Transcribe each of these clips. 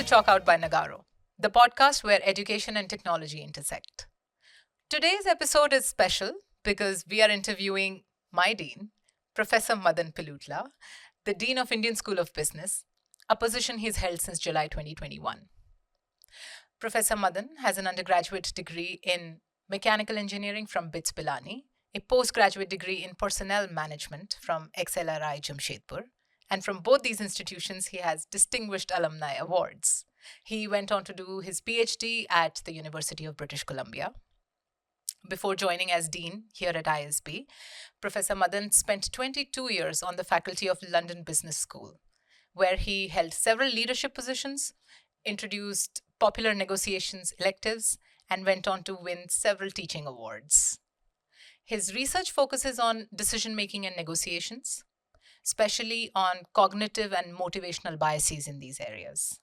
Chalk Out by Nagarro, the podcast where education and technology intersect. Today's episode is special because we are interviewing my dean, Professor Madan Pillutla, the Dean of Indian School of Business, a position he's held since July 2021. Professor Madan has an undergraduate degree in mechanical engineering from BITS Pilani, a postgraduate degree in personnel management from XLRI Jamshedpur, and from both these institutions, he has distinguished alumni awards. He went on to do his PhD at the University of British Columbia. Before joining as dean here at ISB, Professor Madan spent 22 years on the faculty of London Business School, where he held several leadership positions, introduced popular negotiations electives, and went on to win several teaching awards. His research focuses on decision making and negotiations, especially on cognitive and motivational biases in these areas.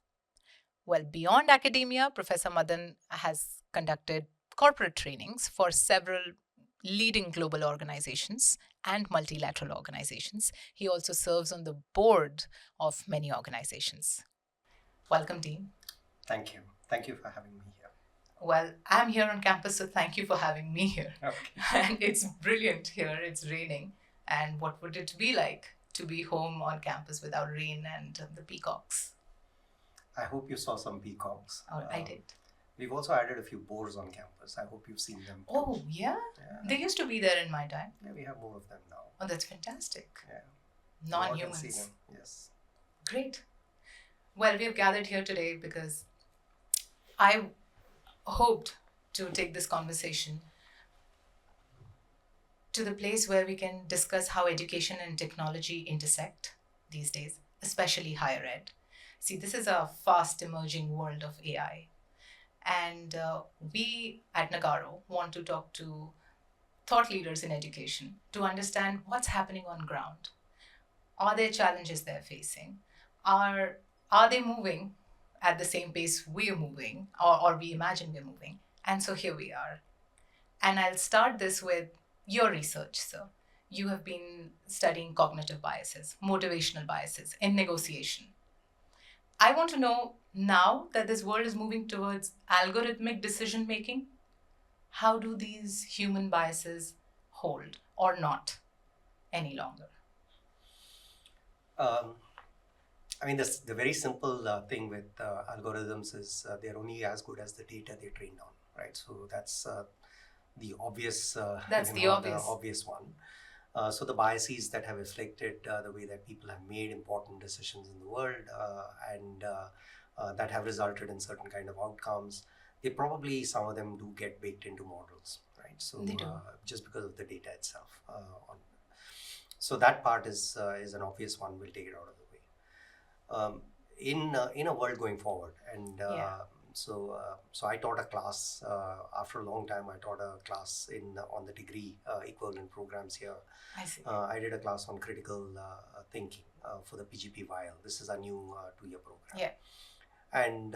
Well, beyond academia, Professor Madan has conducted corporate trainings for several leading global organizations and multilateral organizations. He also serves on the board of many organizations. Welcome, Dean. Thank you. Thank you for having me here. Well, I'm here on campus, so thank you for having me here. Okay. And it's brilliant here. It's raining. And what would it be like to be home on campus without rain and the peacocks? I hope you saw some peacocks. Oh, I did. We've also added a few boars on campus. I hope you've seen them too. Oh, yeah? They used to be there in my time. Yeah, we have more of them now. Oh, that's fantastic. Yeah. Non-humans. You can see them. Yes. Great. Well, we have gathered here today because I hoped to take this conversation to the place where we can discuss how education and technology intersect these days, especially higher ed. See, this is a fast emerging world of AI. And we at Nagarro want to talk to thought leaders in education to understand what's happening on ground. Are there challenges they're facing? Are they moving at the same pace we're moving or we imagine we're moving? And so here we are. And I'll start this with your research, sir. You have been studying cognitive biases, motivational biases in negotiation. I want to know, now that this world is moving towards algorithmic decision making, how do these human biases hold or not any longer? The very simple thing with algorithms is they're only as good as the data they're trained on, right? So that's the obvious. The obvious one. So the biases that have affected the way that people have made important decisions in the world and that have resulted in certain kind of outcomes, some of them do get baked into models, right? So just because of the data itself. So that part is an obvious one. We'll take it out of the way. In a world going forward, and So I taught a class after a long time. I taught a class on the degree equivalent programs here. I see. I did a class on critical thinking for the PGP-VIAL. This is a new 2-year program. Yeah. And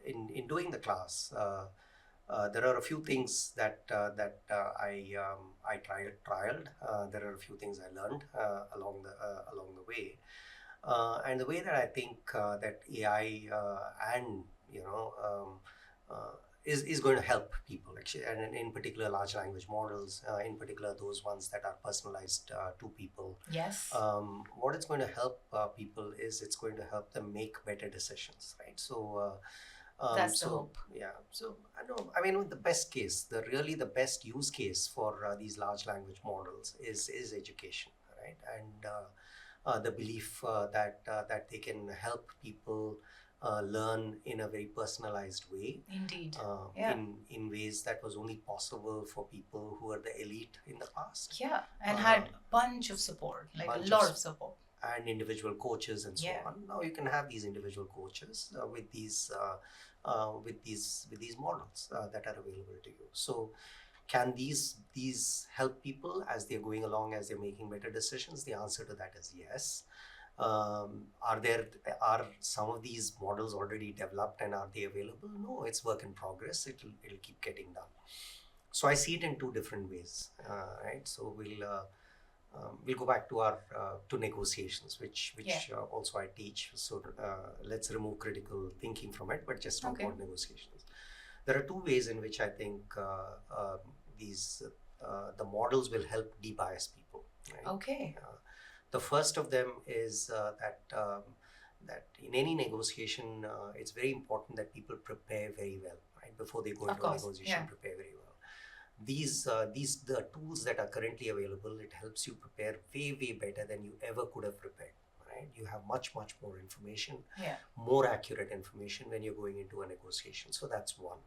in doing the class, there are a few things that I trialed. There are a few things I learned along the way, and the way that I think that AI and is going to help people actually, and in particular large language models, in particular those ones that are personalized to people. Yes. What it's going to help people is it's going to help them make better decisions, right? So that's the hope. Yeah. So the best case, the best use case for these large language models is education, right? And the belief that they can help people learn in a very personalized way. Indeed. In ways that was only possible for people who were the elite in the past. Yeah, and had a bunch of support, like a lot of support. And individual coaches and so on. Now you can have these individual coaches with these models that are available to you. So can these help people as they're going along, as they're making better decisions? The answer to that is yes. Are some of these models already developed and are they available? No, it's work in progress. It'll keep getting done. So I see it in two different ways, right? So we'll go back to our to negotiations, which also I teach. So let's remove critical thinking from it, but just talk about negotiations. There are two ways in which I think these the models will help de-bias people. Right? Okay. The first of them is that in any negotiation, it's very important that people prepare very well, right? Before they go into a negotiation, prepare very well. These the tools that are currently available, it helps you prepare way better than you ever could have prepared. Right? You have much more information, more accurate information when you're going into a negotiation. So that's one.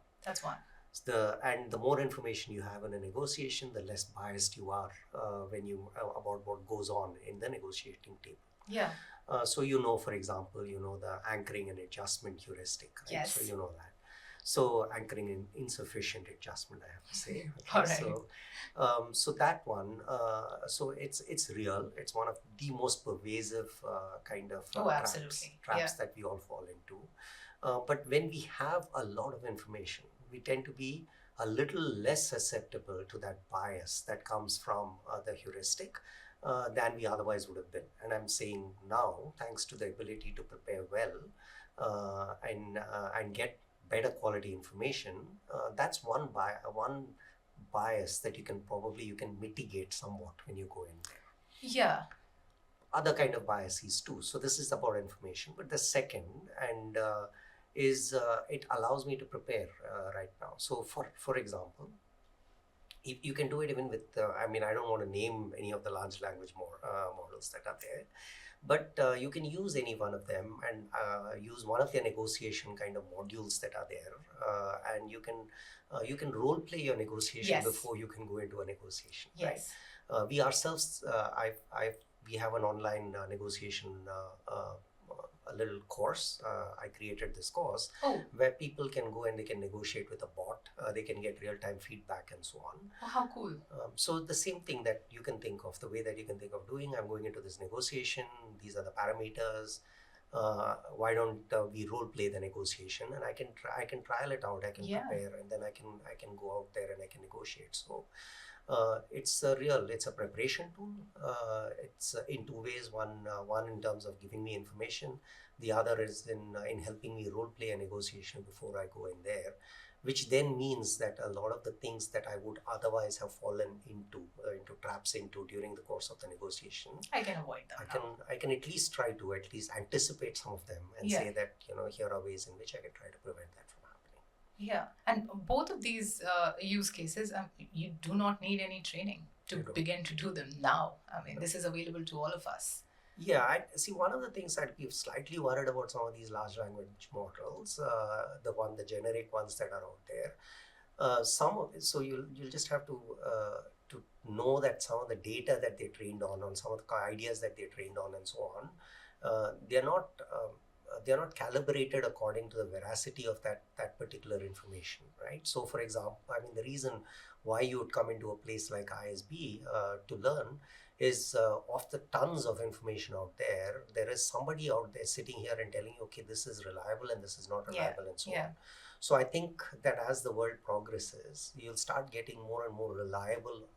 And the more information you have in a negotiation, the less biased you are when you about what goes on in the negotiating table. Yeah. So for example, the anchoring and adjustment heuristic. Right? Yes. So you know that. So anchoring in insufficient adjustment, I have to say. Okay? All right. So that one, so it's real. It's one of the most pervasive kind of traps that we all fall into. But when we have a lot of information, we tend to be a little less susceptible to that bias that comes from the heuristic than we otherwise would have been. And I'm saying now, thanks to the ability to prepare well and get better quality information, that's one bias that you can mitigate somewhat when you go in there. Yeah. Other kind of biases too. So this is about information. But the second is it allows me to prepare right now. So for example, you can do it even with, I don't want to name any of the large language models that are there, but you can use any one of them and use one of the negotiation kind of modules that are there, and you can role play your negotiation before you can go into a negotiation. Yes. Right? We ourselves, we have an online negotiation a little course. I created this course where people can go and they can negotiate with a bot. They can get real-time feedback and so on. Oh, how cool. So the same thing that you can think of, the way that you can think of doing, I'm going into this negotiation, these are the parameters, why don't we role play the negotiation, and I can trial it out, I can prepare, and then I can go out there and I can negotiate. So it's a preparation tool. It's in two ways. One in terms of giving me information. The other is in helping me role play a negotiation before I go in there, which then means that a lot of the things that I would otherwise have fallen into traps into during the course of the negotiation, I can avoid them. I can at least try to anticipate some of them and say that here are ways in which I can try to prevent that from happening. Yeah, and both of these use cases, you do not need any training to begin to do them now. This is available to all of us. Yeah, I see. One of the things that we're slightly worried about some of these large language models, the generic ones that are out there, so you'll just have to know that some of the data that they trained on some of the ideas that they trained on and so on, they're not calibrated according to the veracity of that particular information, right? So for example, the reason why you would come into a place like ISB to learn is of the tons of information out there, there is somebody out there sitting here and telling you, okay, this is reliable and this is not reliable and so on. So I think that as the world progresses, you'll start getting more and more reliable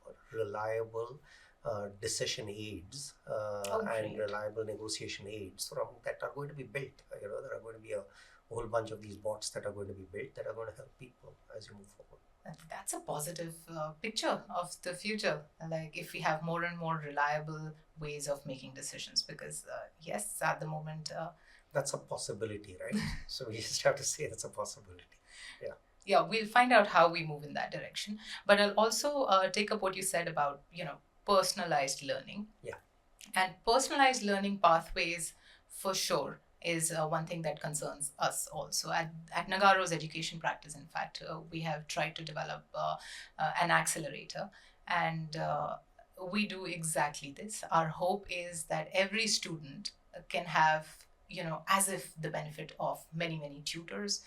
decision aids and reliable negotiation aids that are going to be built. There are going to be a whole bunch of these bots that are going to be built that are going to help people as you move forward. That's a positive picture of the future. Like if we have more and more reliable ways of making decisions, because yes, at the moment, that's a possibility, right? So we just have to say it's a possibility. Yeah, we'll find out how we move in that direction. But I'll also take up what you said about personalized learning. Yeah, and personalized learning pathways for sure is one thing that concerns us also. At Nagarro's education practice, in fact, we have tried to develop an accelerator, and we do exactly this. Our hope is that every student can have, as if the benefit of many tutors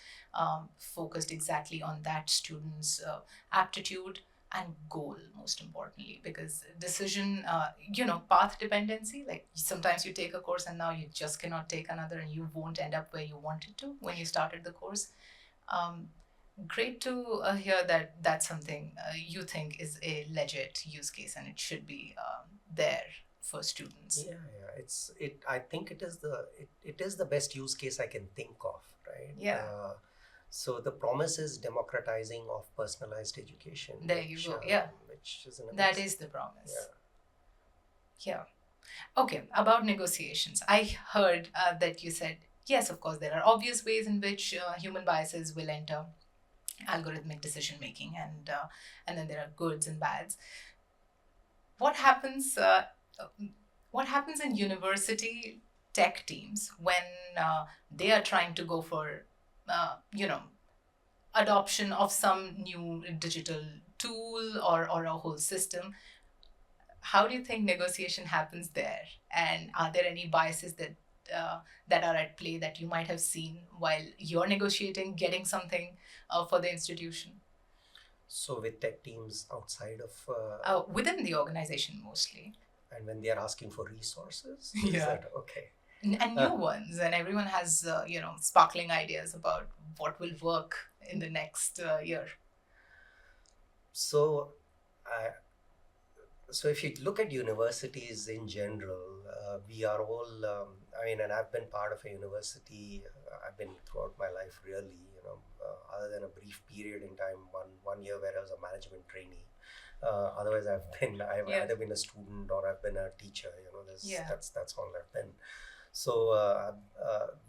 focused exactly on that student's aptitude and goal, most importantly, because decision, path dependency, like sometimes you take a course and now you just cannot take another and you won't end up where you wanted to when you started the course. Great to hear that that's something you think is a legit use case and it should be there for students. I think it is the best use case I can think of, right? So the promise is democratizing of personalized education. There you go. Which is that is the promise. Okay, about negotiations. I heard that you said, yes, of course, there are obvious ways in which human biases will enter algorithmic decision making, and then there are goods and bads. What happens in university tech teams when they are trying to go for adoption of some new digital tool or a whole system? How do you think negotiation happens there? And are there any biases that are at play that you might have seen while you're negotiating, getting something for the institution? So with tech teams outside of... within the organization mostly. And when they are asking for resources? Is that okay? And new ones, and everyone has sparkling ideas about what will work in the next year. So if you look at universities in general, we are all, and I've been part of a university, I've been throughout my life really, other than a brief period in time, one year where I was a management trainee. Otherwise, I've either been a student or I've been a teacher, that's all I've been. So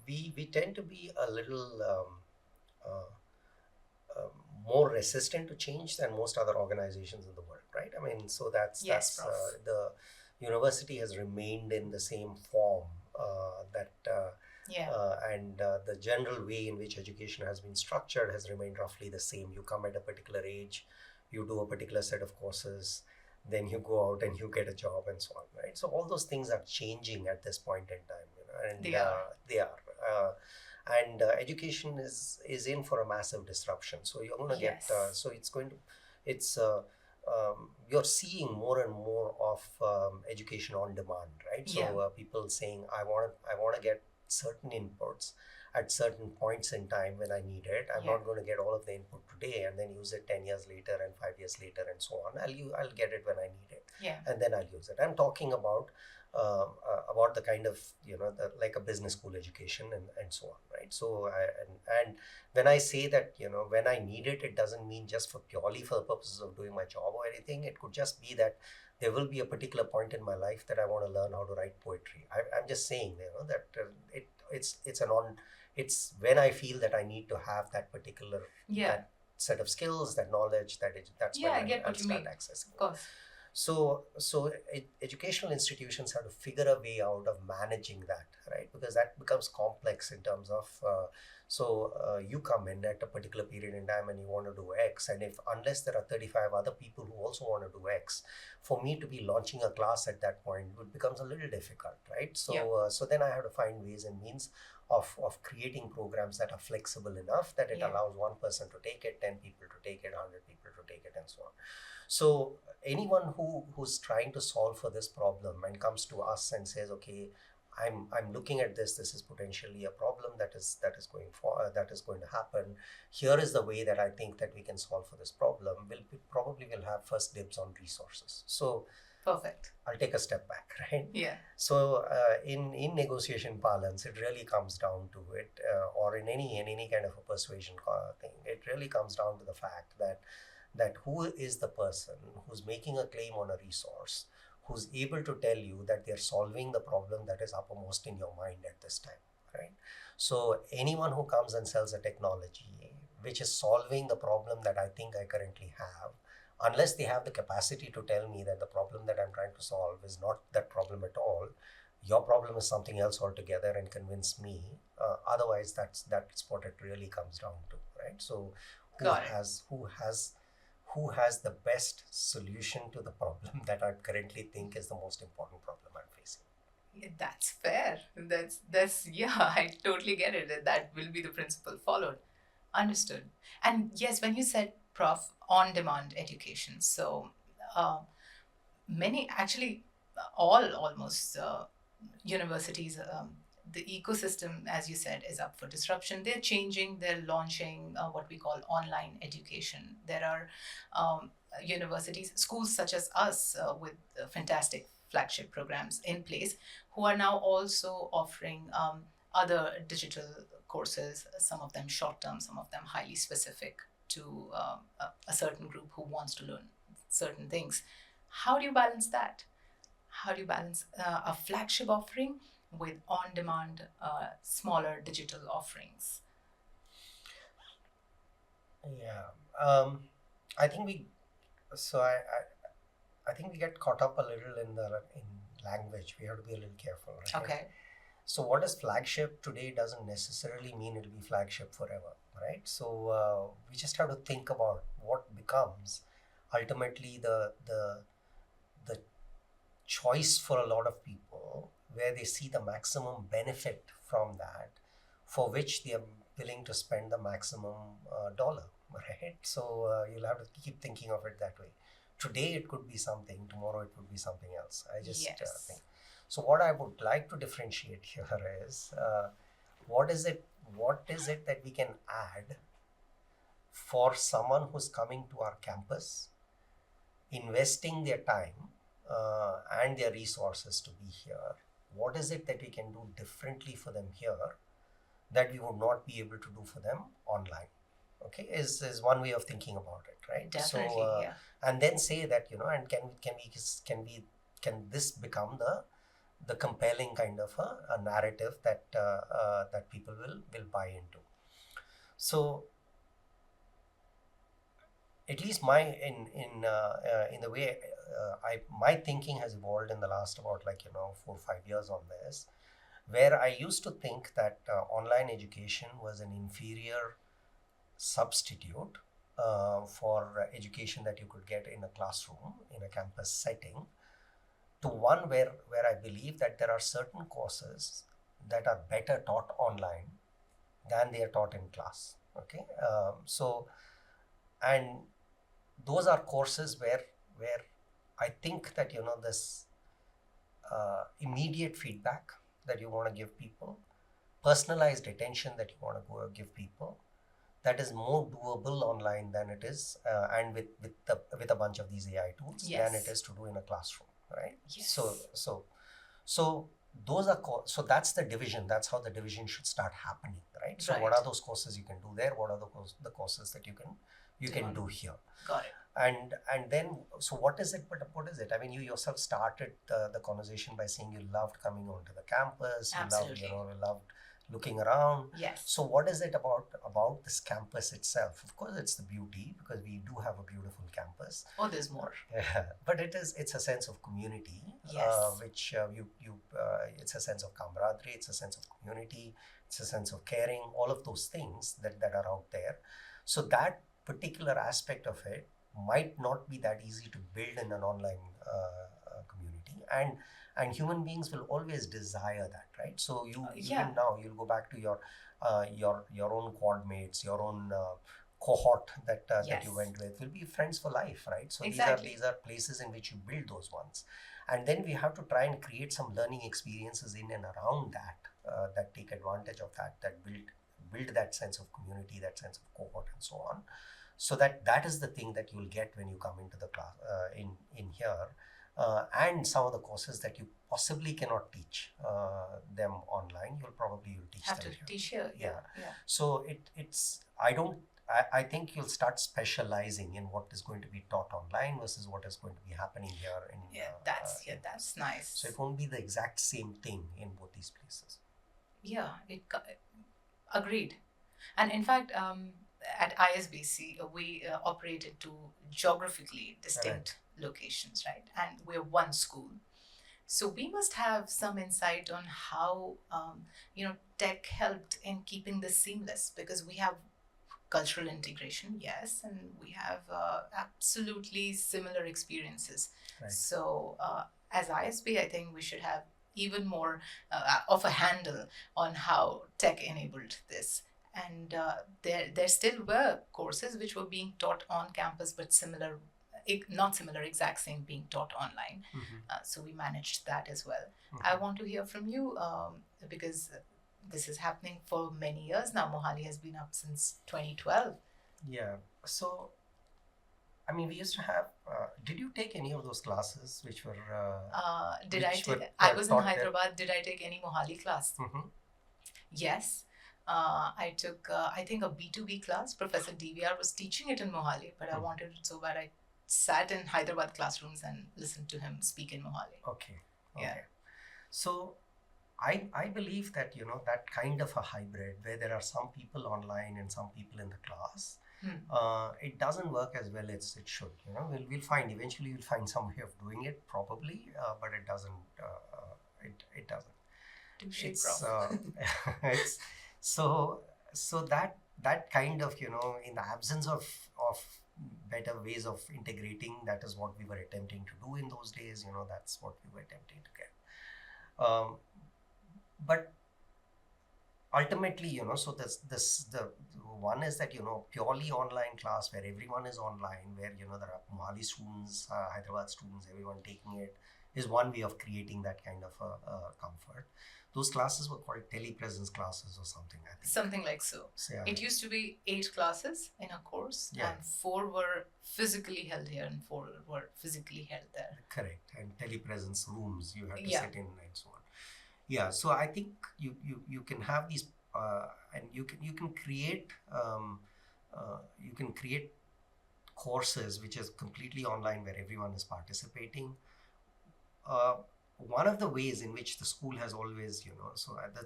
we tend to be a little more resistant to change than most other organizations in the world, right? So that's the university has remained in the same form and the general way in which education has been structured has remained roughly the same. You come at a particular age, you do a particular set of courses, then you go out and you get a job and so on, right? So all those things are changing at this point in time, and they are. And education is in for a massive disruption. So you're going to get, you're seeing more and more of education on demand, right? So people saying, I want to get certain inputs at certain points in time when I need it. I'm not going to get all of the input today and then use it 10 years later and 5 years later and so on. I'll get it when I need it. And then I'll use it. I'm talking about the kind of, like a business school education and so on, right? So, and when I say that, when I need it, it doesn't mean just purely for the purposes of doing my job or anything. It could just be that there will be a particular point in my life that I want to learn how to write poetry. I'm just saying, that it's when I feel that I need to have that particular that set of skills, that knowledge, that's when I'll start accessing. Of course. So educational institutions have to figure a way out of managing that, right? Because that becomes complex in terms of, you come in at a particular period in time and you want to do X, and unless there are 35 other people who also want to do X, for me to be launching a class at that point, it becomes a little difficult, right? So then I have to find ways and means of creating programs that are flexible enough that it allows one person to take it, 10 people to take it, 100 people to take it, and so on. So anyone who's trying to solve for this problem and comes to us and says, okay, I'm looking at this is potentially a problem that is going to happen. Here is the way that I think that we can solve for this problem. We probably will have first dibs on resources. So perfect. I'll take a step back, right? So in negotiation parlance, it really comes down to it, or in any kind of a persuasion thing, it really comes down to the fact that who is the person who's making a claim on a resource, who's able to tell you that they're solving the problem that is uppermost in your mind at this time, right? So anyone who comes and sells a technology which is solving the problem that I think I currently have, unless they have the capacity to tell me that the problem that I'm trying to solve is not that problem at all, your problem is something else altogether, and convince me. Otherwise, that's what it really comes down to, right? So who has the best solution to the problem that I currently think is the most important problem I'm facing? That's fair. That's I totally get it. That will be the principle followed. Understood. And yes, when you said, Prof, on-demand education, so many, actually almost universities, the ecosystem, as you said, is up for disruption. They're changing, they're launching what we call online education. There are universities, schools such as us with fantastic flagship programs in place, who are now also offering other digital courses, some of them short term, some of them highly specific to a certain group who wants to learn certain things. How do you balance that? How do you balance a flagship offering with on demand, smaller digital offerings? Yeah. I think we, so I think we get caught up a little in language. We have to be a little careful, right? Okay. So what is flagship today doesn't necessarily mean it'll be flagship forever, right? So we just have to think about what becomes ultimately the choice for a lot of people, where they see the maximum benefit from that, for which they are willing to spend the maximum dollar, right? So you'll have to keep thinking of it that way. Today it could be something, tomorrow it would be something else. I just think. So what I would like to differentiate here is what is it that we can add for someone who's coming to our campus, investing their time and their resources to be here. What is it that we can do differently for them here that we would not be able to do for them online? Okay, is one way of thinking about it, right? Definitely, so, and then say that, and can this become the compelling kind of a narrative that that people will buy into. So at least in the way my thinking has evolved in the last about 4 or 5 years on this, where I used to think that online education was an inferior substitute for education that you could get in a classroom, in a campus setting, to one where I believe that there are certain courses that are better taught online than they are taught in class. Okay, and those are courses where I think that this immediate feedback that you want to give people, personalized attention that you want to give people, that is more doable online than it is and with a bunch of these AI tools than it is to do in a classroom, right? Yes. So those are so that's the division. That's how the division should start happening, right? So what are those courses you can do there? What are the courses that you can do here? Got it. And then, so what is it? But what is it? I mean, you yourself started the conversation by saying you loved coming onto the campus. Absolutely. You loved looking around. Yes. So what is it about this campus itself? Of course, it's the beauty, because we do have a beautiful campus. Oh, there's more. But it's a sense of community. Yes. Which it's a sense of camaraderie. It's a sense of community. It's a sense of caring. All of those things that are out there. So that particular aspect of it might not be that easy to build in an online community, and human beings will always desire that, right? So even now you'll go back to your own quad mates, your own cohort that you went with will be friends for life, right? So exactly. these are places in which you build those ones, and then we have to try and create some learning experiences in and around that that take advantage of that build that sense of community, that sense of cohort, and so on. So that is the thing that you'll get when you come into the class in here, and some of the courses that you possibly cannot teach them online, you'll teach have them to here. teach here. Yeah. So I think you'll start specializing in what is going to be taught online versus what is going to be happening here. That's nice. So it won't be the exact same thing in both these places. Yeah, agreed. And in fact, at ISBC, we operate in two geographically distinct locations, right? And we're one school. So we must have some insight on how, tech helped in keeping this seamless, because we have cultural integration, yes, and we have absolutely similar experiences. Right. So as ISB, I think we should have even more of a handle on how tech enabled this. And there still were courses which were being taught on campus, but not similar, exact same being taught online. So we managed that as well. I want to hear from you because this is happening for many years now. Mohali has been up since 2012. Yeah. So I mean, we used to have. Did you take any of those classes which were? I was in Hyderabad. Did I take any Mohali class? Mm-hmm. Yes. I took, I think, a B2B class. Professor DVR was teaching it in Mohali, but I wanted it so bad I sat in Hyderabad classrooms and listened to him speak in Mohali. Okay. Yeah. So I believe that, that kind of a hybrid where there are some people online and some people in the class, it doesn't work as well as it should. We'll find, eventually you'll find some way of doing it probably, but it doesn't, it doesn't. It's so that kind of, in the absence of better ways of integrating, that is what we were attempting to do in those days. That's what we were attempting to get. But ultimately, so the one is that, purely online class where everyone is online, where, there are Mohali students, Hyderabad students, everyone taking it, is one way of creating that kind of comfort. Those classes were called telepresence classes or something, I think. Something like so. It used to be 8 classes in a course, and 4 were physically held here and 4 were physically held there. Correct. And telepresence rooms you had to sit in and so on. Yeah, so I think you can have these, and you can create courses which is completely online where everyone is participating. One of the ways in which the school has always,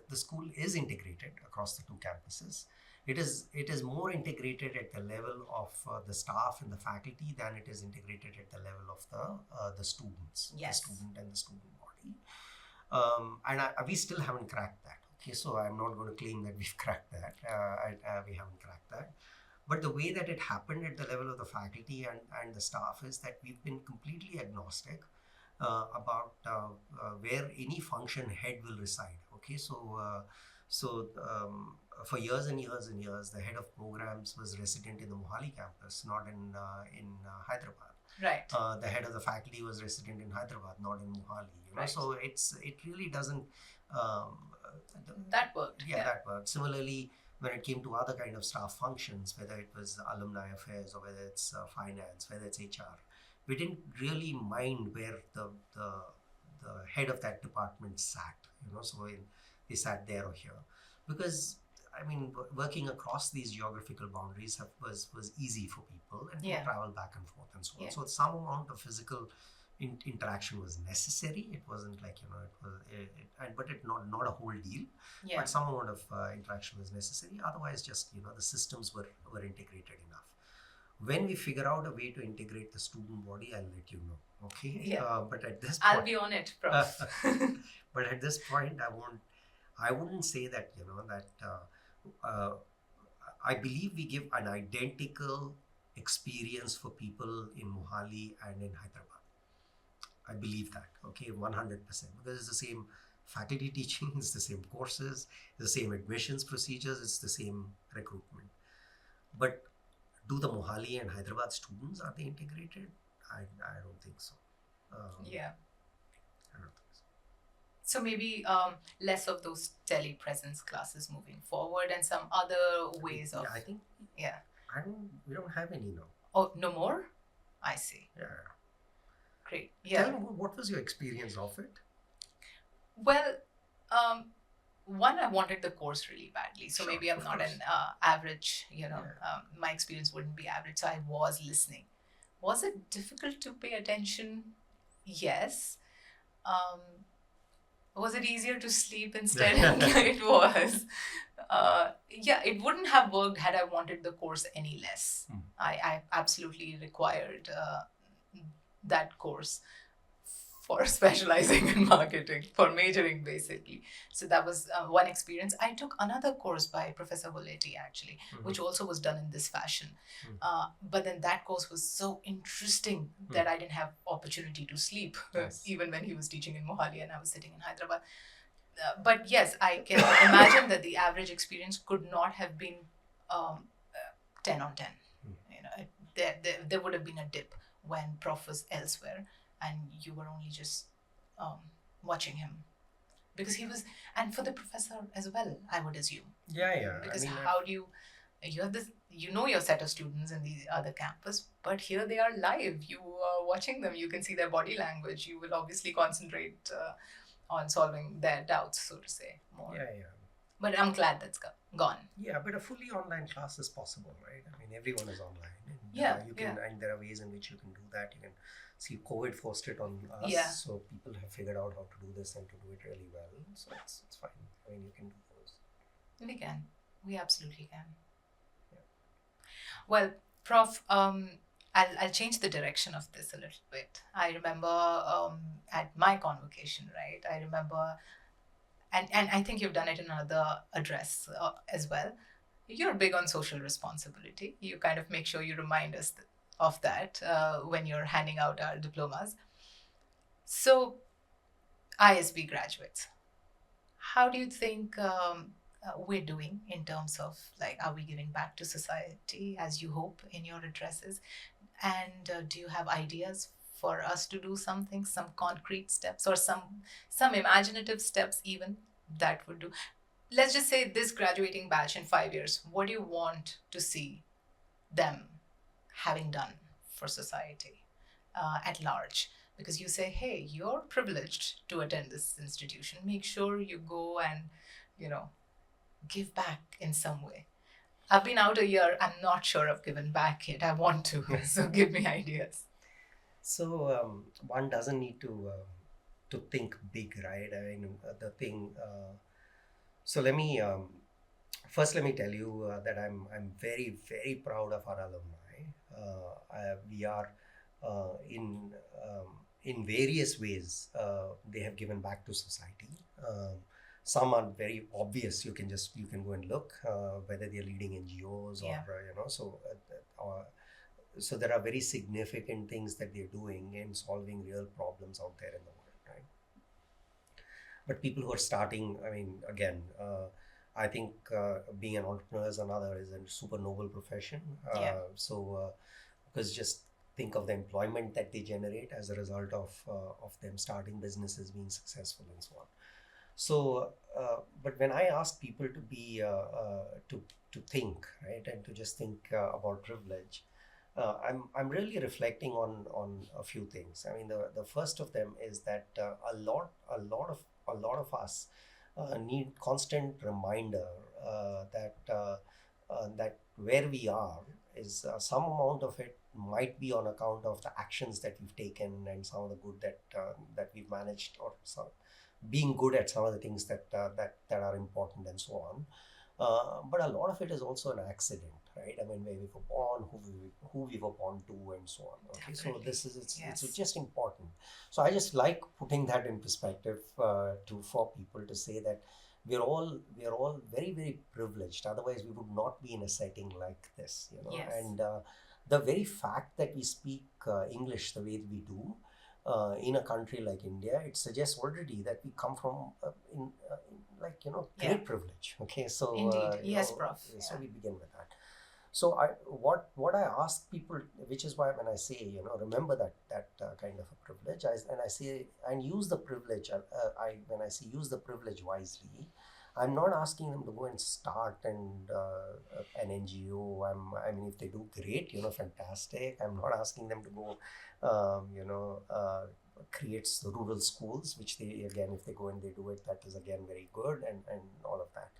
the school is integrated across the 2 campuses. It is more integrated at the level of the staff and the faculty than it is integrated at the level of the students, the student and the student body. And we still haven't cracked that. Okay, so I'm not going to claim that we've cracked that. We haven't cracked that. But the way that it happened at the level of the faculty and the staff is that we've been completely agnostic about where any function head will reside. Okay, so for years and years and years, the head of programs was resident in the Mohali campus, not in Hyderabad. Right. The head of the faculty was resident in Hyderabad, not in Mohali. Right. So it really doesn't. That worked. Yeah, that worked. Similarly, when it came to other kind of staff functions, whether it was alumni affairs or whether it's finance, whether it's HR, we didn't really mind where the head of that department sat. So they sat there or here, because I mean, working across these geographical boundaries was easy for people and to travel back and forth and so on. So some amount of physical interaction was necessary. It wasn't like, but not a whole deal. But some amount of interaction was necessary. Otherwise, just, the systems were integrated enough. When we figure out a way to integrate the student body, I'll let you know. Okay. Yeah. But at this point, I'll be on it, Prof. But at this point, I wouldn't say that, I believe we give an identical experience for people in Mohali and in Hyderabad. I believe that, okay, 100%, because it's the same faculty teaching, it's the same courses, it's the same admissions procedures, it's the same recruitment. But do the Mohali and Hyderabad students, are they integrated? I don't think so. I don't think so. So maybe less of those telepresence classes moving forward and some other ways of... I think... we don't have any now. Oh, no more? I see. Yeah. Great. Yeah. Tell me, what was your experience of it? Well, one, I wanted the course really badly. So maybe I'm not an average, my experience wouldn't be average. So I was listening. Was it difficult to pay attention? Yes. Was it easier to sleep instead? It was. It wouldn't have worked had I wanted the course any less. I absolutely required that course for specializing in marketing, for majoring basically. So that was one experience. I took another course by Professor Voletti actually, which also was done in this fashion. But then that course was so interesting that I didn't have opportunity to sleep, even when he was teaching in Mohali and I was sitting in Hyderabad. But yes, I can imagine that the average experience could not have been 10 on 10. There would have been a dip when Prof was elsewhere and you were only just watching him. Because he was, and for the professor as well, I would assume. Yeah. Because how do you You have this, your set of students in the other campus, but here they are live. You are watching them. You can see their body language. You will obviously concentrate on solving their doubts, so to say, more. Yeah. But I'm glad that's gone. Yeah, but a fully online class is possible, right? I mean, everyone is online. And, you can, yeah. and there are ways in which you can do that. You can see COVID forced it on us, Yeah. so people have figured out how to do this and to do it really well. So it's fine. I mean, you can do those. We can. We absolutely can. Yeah. Well, Prof, I'll change the direction of this a little bit. I remember at my convocation, right? I remember, and I think you've done it in another address as well. You're big on social responsibility. You kind of make sure you remind us of that when you're handing out our diplomas. So, ISB graduates, how do you think we're doing in terms of, like, are we giving back to society as you hope in your addresses? And do you have ideas for us to do something, some concrete steps, or some imaginative steps even that would do? Let's just say this graduating batch in 5 years, what do you want to see them having done for society at large? Because you say, hey, you're privileged to attend this institution. Make sure you go and, give back in some way. I've been out a year. I'm not sure I've given back yet. I want to. So give me ideas. So one doesn't need to think big, right? I mean, the thing. So let me first let me tell you that I'm very, very proud of our alumni. We are in various ways. They have given back to society. Some are very obvious. You can go and look whether they're leading NGOs or so there are very significant things that they're doing in solving real problems out there in the world, right? But people who are starting, I mean, again, I think being an entrepreneur is a super noble profession. Because just think of the employment that they generate as a result of them starting businesses, being successful, and so on. So, but when I ask people to be to think, right, and to just think about privilege, I'm really reflecting on a few things. I mean, the first of them is that a lot of us need constant reminder that where we are is some amount of it might be on account of the actions that we've taken and some of the good that we've managed, or some being good at some of the things that are important and so on. But a lot of it is also an accident, right? I mean, where we were born, who we were born to, and so on. Okay, Definitely. So it's just important. So I just like putting that in perspective for people to say that we're all very, very privileged. Otherwise, we would not be in a setting like this, Yes. And the very fact that we speak English the way we do. In a country like India, it suggests already that we come from great privilege. Okay, so indeed, yes, Prof. So we begin with that. So what I ask people, which is why when I say remember that kind of a privilege, I say and use the privilege. When I say use the privilege wisely, I'm not asking them to go and start an NGO. I mean, if they do great, fantastic. I'm not asking them to go, creates rural schools, which they, again, if they go and they do it, that is again very good, and all of that.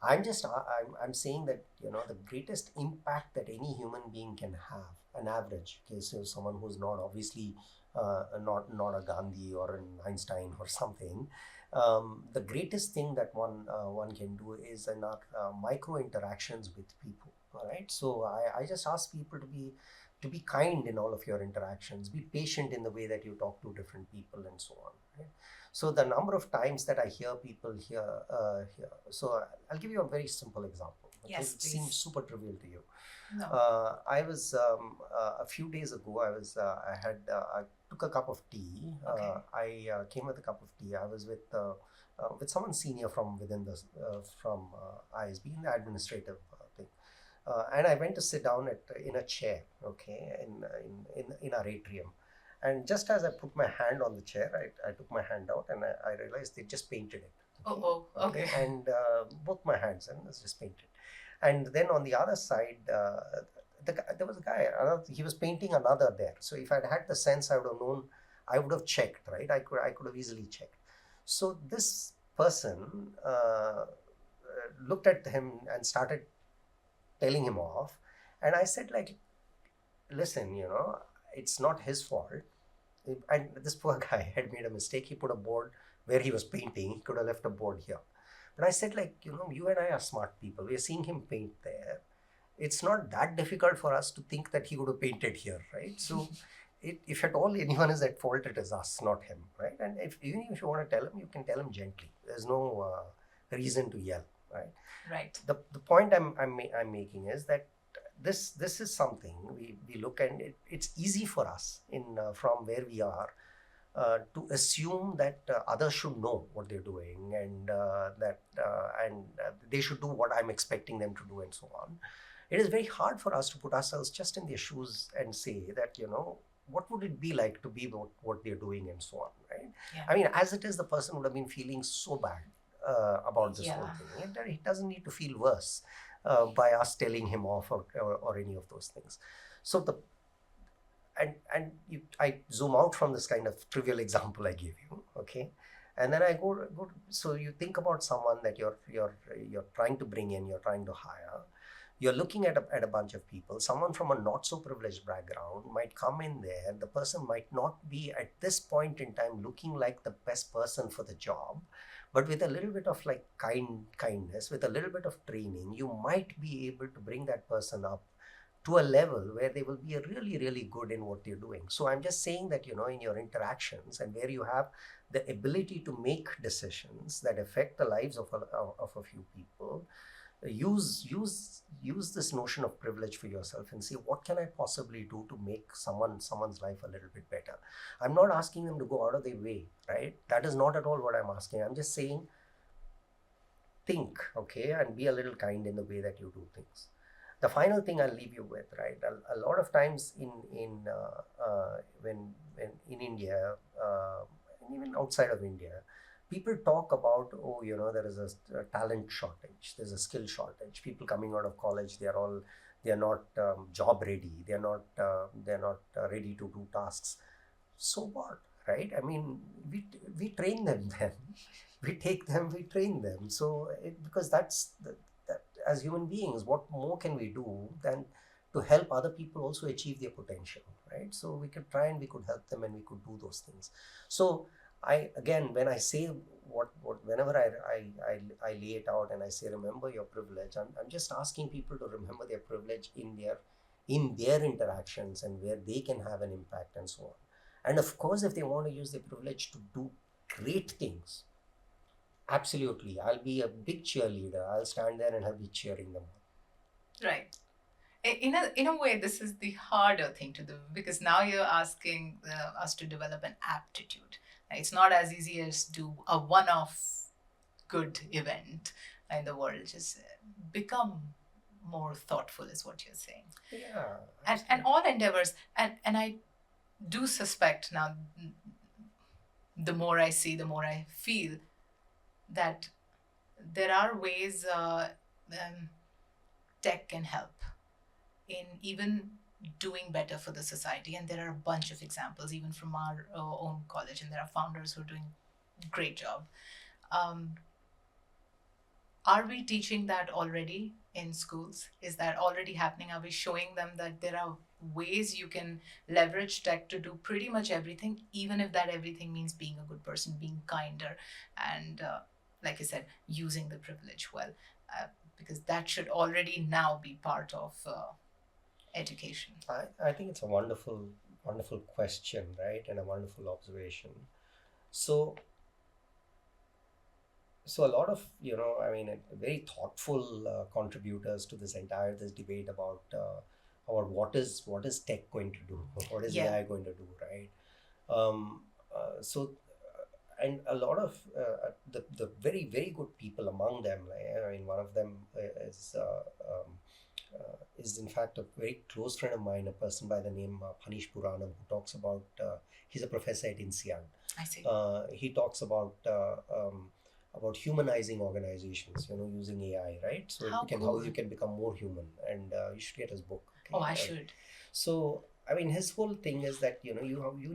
I'm saying that the greatest impact that any human being can have, an average case, someone who's not obviously not a Gandhi or an Einstein or something. The greatest thing that one can do is in our micro interactions with people. All right, so I just ask people to be kind in all of your interactions. Be patient in the way that you talk to different people and so on. Right? So the number of times that I hear people here. So I'll give you a very simple example. Okay? Yes, it seems super trivial to you. No. I was a few days ago. I took a cup of tea. Okay. I came with a cup of tea. I was with someone senior from within the from ISB in the administrative thing. And I went to sit down in a chair, okay, in our atrium. And just as I put my hand on the chair, I took my hand out and I realized they just painted it. Okay. And both my hands, and it's just painted. And then on the other side, there was a guy, he was painting another there. So if I'd had the sense, I would have known, I would have checked, right? I could have easily checked. So this person looked at him and started telling him off. And I said, like, listen, it's not his fault. And this poor guy had made a mistake. He put a board where he was painting. He could have left a board here. But I said, like, you and I are smart people. We are seeing him paint there. It's not that difficult for us to think that he would have painted here, right? So if at all anyone is at fault, it is us, not him, right? And even if you want to tell him, you can tell him gently. There's no reason to yell, right? Right. The point I'm making is that this is something we look, and it's easy for us from where we are to assume that others should know what they're doing, and they should do what I'm expecting them to do, and so on. It is very hard for us to put ourselves just in their shoes and say that, what would it be like to be what they're doing, and so on, right? Yeah. I mean, as it is, the person would have been feeling so bad about this whole thing, and he doesn't need to feel worse by us telling him off or any of those things. So I zoom out from this kind of trivial example I gave you, okay, and then I go. So you think about someone that you're trying to bring in, you're trying to hire. You're looking at a bunch of people. Someone from a not so privileged background might come in there. The person might not be at this point in time looking like the best person for the job, but with a little bit of like kindness, with a little bit of training, you might be able to bring that person up to a level where they will be really, really good in what they're doing. So I'm just saying that, in your interactions and where you have the ability to make decisions that affect the lives of a few people, use this notion of privilege for yourself and say, what can I possibly do to make someone's life a little bit better? I'm not asking them to go out of their way, right? That is not at all what I'm asking. I'm just saying, think, okay, and be a little kind in the way that you do things. The final thing I'll leave you with, right? A lot of times when in India, and even outside of India, people talk about, there is a talent shortage, there's a skill shortage. People coming out of college, they're not job ready, they're not ready to do tasks. So what, right? I mean, we train them then. We take them, we train them. So because that as human beings, what more can we do than to help other people also achieve their potential, right? So we could try and we could help them and we could do those things. So when I say whenever I lay it out and I say, remember your privilege, I'm just asking people to remember their privilege in their interactions and where they can have an impact and so on. And of course, if they want to use their privilege to do great things, absolutely, I'll be a big cheerleader. I'll stand there and I'll be cheering them on. Right. In a way, this is the harder thing to do, because now you're asking us to develop an aptitude. It's not as easy as do a one-off good event in the world. Just become more thoughtful is what you're saying. Yeah. And all endeavors, and I do suspect now, the more I see, the more I feel that there are ways tech can help in even doing better for the society. And there are a bunch of examples, even from our own college, and there are founders who are doing a great job. Are we teaching that already in schools? Is that already happening? Are we showing them that there are ways you can leverage tech to do pretty much everything, even if that everything means being a good person, being kinder, and like I said, using the privilege well, because that should already now be part of education. I think it's a wonderful question, right, and a wonderful observation. So a lot of very thoughtful contributors to this debate about what is tech going to do, what is AI going to do, right? And a lot of the very, very good people among them, one of them is in fact a very close friend of mine, a person by the name Panish Puranam, who talks about, he's a professor at INSEAD. I see. He talks about about humanizing organizations, using AI, right? So how you can become more human, and you should get his book. Okay? Oh, I should. So I mean, his whole thing is that you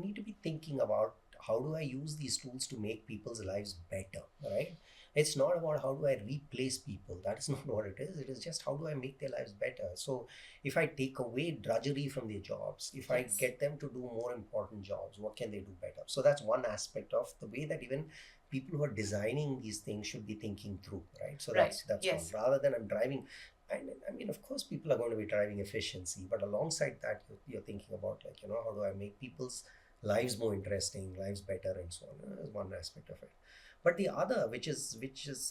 need to be thinking about how do I use these tools to make people's lives better, right? It's not about how do I replace people. That is not what it is. It is just how do I make their lives better. So if I take away drudgery from their jobs, if I get them to do more important jobs, what can they do better? So that's one aspect of the way that even people who are designing these things should be thinking through, right? So that's one. Rather than I'm driving, I mean, of course, people are going to be driving efficiency, but alongside that, you're thinking about like, how do I make people's lives more interesting, lives better, and so on. Is one aspect of it. But the other, which is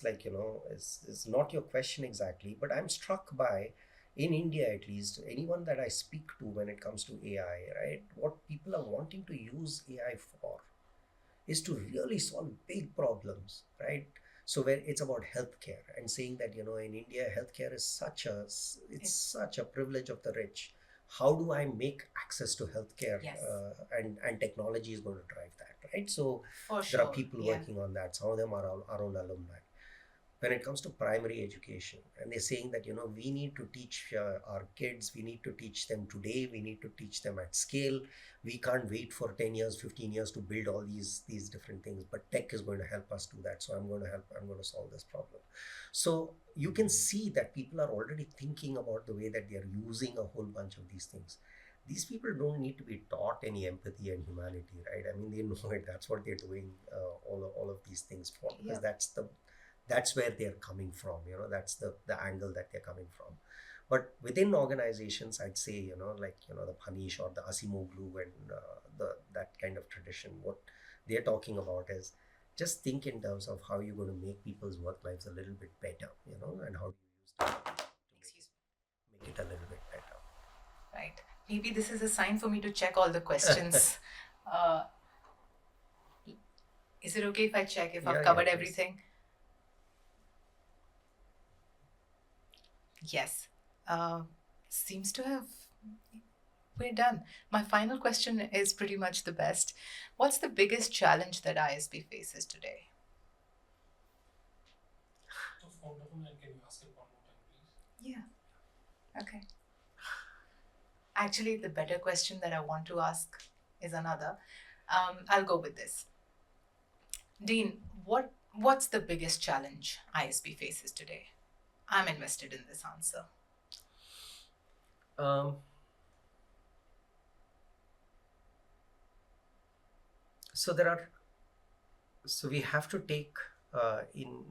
like, is not your question exactly, but I'm struck by, in India at least, anyone that I speak to when it comes to AI, right? What people are wanting to use AI for is to really solve big problems, right? So where it's about healthcare and saying that in India healthcare is such a privilege of the rich. How do I make access to healthcare? And technology is going to drive that, right? So there are people working on that. Some of them are our own alumni. When it comes to primary education, and they're saying that we need to teach our kids, we need to teach them today, we need to teach them at scale. We can't wait for 10 years, 15 years to build all these different things, but tech is going to help us do that. So I'm going to solve this problem. So you can see that people are already thinking about the way that they are using a whole bunch of these things. These people don't need to be taught any empathy and humanity, right? I mean, they know it. That's what they're doing all of these things for, because that's where they're coming from. That's the angle that they're coming from. But within organizations, I'd say like the Panish or the Asimoglu and that kind of tradition, what they're talking about is just think in terms of how you're going to make people's work lives a little bit better, and how do you use that to make it a little bit better. Right. Maybe this is a sign for me to check all the questions. Is it okay if I check if I've covered everything? Yes. Seems to have. We're done. My final question is pretty much the best. What's the biggest challenge that ISB faces today? Can you ask it one more time, please? Yeah. Okay. Actually, the better question that I want to ask is another. I'll go with this. Dean, what's the biggest challenge ISB faces today? I'm invested in this answer. So we have to take in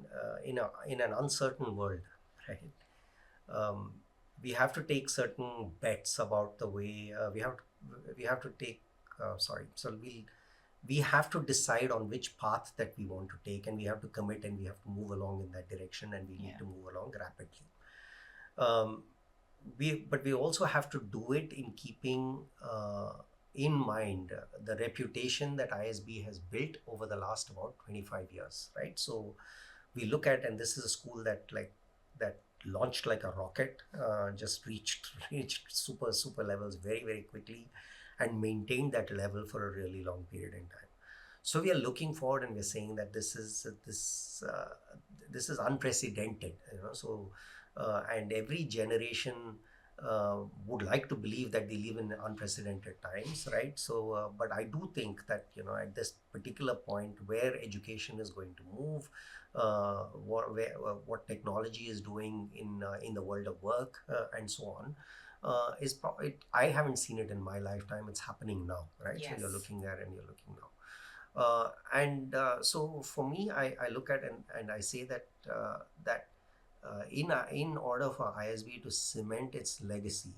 an uncertain world, right? We have to take certain bets about the way we have to take. So we have to decide on which path that we want to take, and we have to commit, and we have to move along in that direction, and we need to move along rapidly. But we also have to do it in keeping in mind the reputation that ISB has built over the last about 25 years, right? So we look at, and this is a school that launched like a rocket, just reached super levels very, very quickly, and maintained that level for a really long period in time. So we are looking forward, and we're saying that this is unprecedented, So and every generation would like to believe that they live in unprecedented times, right? So, but I do think that at this particular point where education is going to move, what technology is doing in the world of work and so on, I haven't seen it in my lifetime. It's happening now, right? Yes. So you're looking at and you're looking now. So for me, I look at and I say that in order for ISB to cement its legacy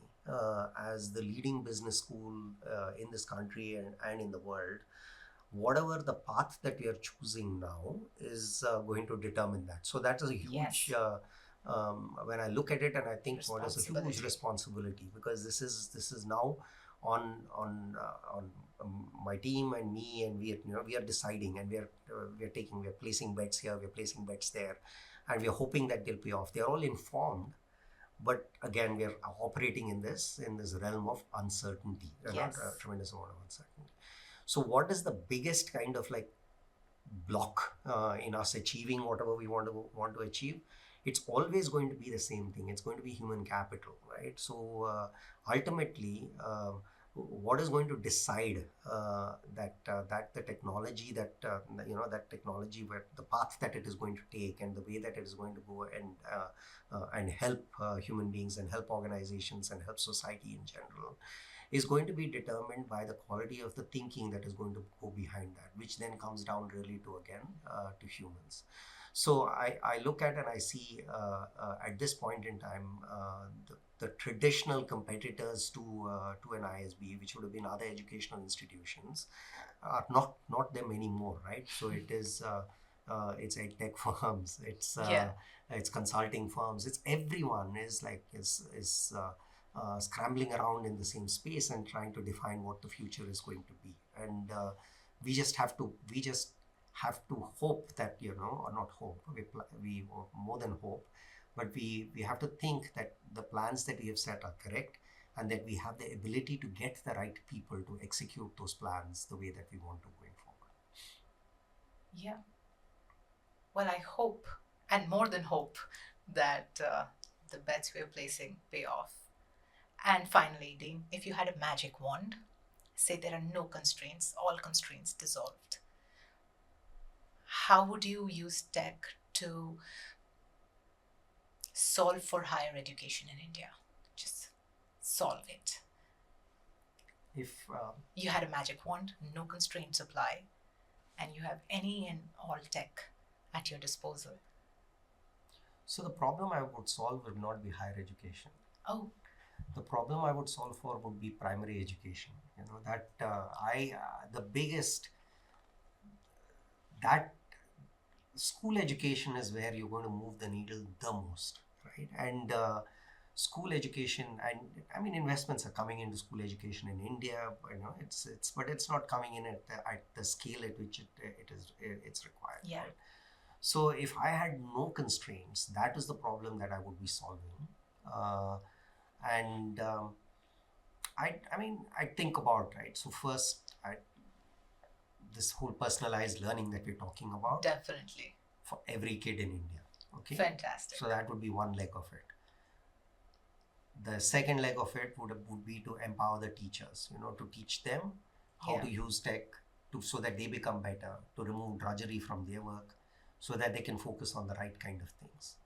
as the leading business school in this country and in the world, whatever the path that we are choosing now is going to determine that. So that is a huge, when I look at it, and I think what is a huge responsibility, because this is now on my team and me, and we are deciding, and we are placing bets here, we are placing bets there, and we are hoping that they'll pay off. They're all informed, but again, we are operating in this realm of uncertainty, a tremendous amount of uncertainty. So what is the biggest kind of like block in us achieving whatever we want to achieve, it's always going to be the same thing. It's going to be human capital, right? So ultimately, what is going to decide that the technology that technology, where the path that it is going to take and the way that it is going to go and help human beings and help organizations and help society in general, is going to be determined by the quality of the thinking that is going to go behind that, which then comes down really to, again, to humans. So I look at and I see at this point in time, the traditional competitors to an ISB, which would have been other educational institutions, are not them anymore, right? So it is it's ed tech firms, it's consulting firms, it's everyone is scrambling around in the same space and trying to define what the future is going to be. And we just have to hope that, or not hope, we more than hope, but we have to think that the plans that we have set are correct, and that we have the ability to get the right people to execute those plans the way that we want to going forward. Yeah. Well, I hope, and more than hope, that the bets we're placing pay off. And finally, Dean, if you had a magic wand, say there are no constraints, all constraints dissolved, how would you use tech to solve for higher education in India? Just solve it. If you had a magic wand, no constraints apply, and you have any and all tech at your disposal. So the problem I would solve would not be higher education. Oh. The problem I would solve for would be primary education. The biggest, that school education is where you're going to move the needle the most, right? And school education, and I mean, investments are coming into school education in India, but it's not coming in at the scale at which it's required. Yeah. Right? So if I had no constraints, that is the problem that I would be solving. I think about, right? So first, this whole personalized learning that we're talking about. Definitely. For every kid in India. Okay. Fantastic. So that would be one leg of it. The second leg of it would be to empower the teachers, to teach them how to use tech so that they become better, to remove drudgery from their work, so that they can focus on the right kind of things.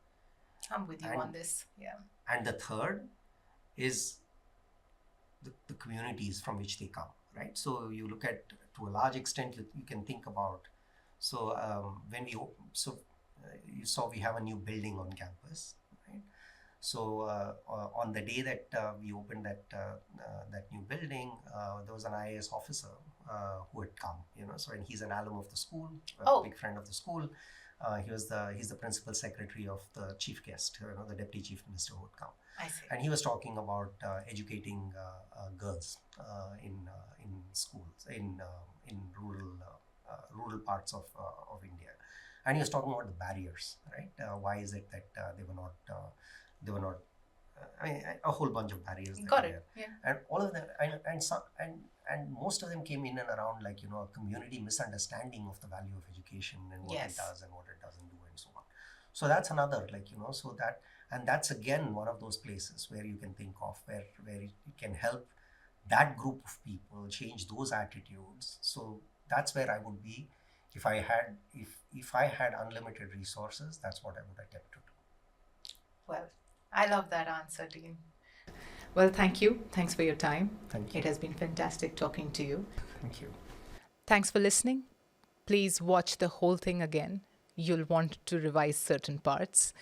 I'm with you on this. Yeah. And the third is the communities from which they come, right? So you look at, to a large extent, you can think about, you saw we have a new building on campus, right? So on the day that we opened that new building, there was an IAS officer who had come, and he's an alum of the school, a big friend of the school. He's the principal secretary of the chief guest, the deputy chief minister who would come. I see. And he was talking about educating girls in schools in rural parts of India, and he was talking about the barriers, right? Why is it that they were not a whole bunch of barriers. Got it. Yeah. And all of them, and most of them came in and around a community misunderstanding of the value of education and what it does and what it doesn't do and so on. So that's another, so that, and that's again one of those places where you can think of where it can help that group of people change those attitudes. So that's where I would be if I had unlimited resources. That's what I would attempt to do. Well, I love that answer, Dean. Well, thank you. Thanks for your time. Thank you. It has been fantastic talking to you. Thank you. Thanks for listening. Please watch the whole thing again. You'll want to revise certain parts.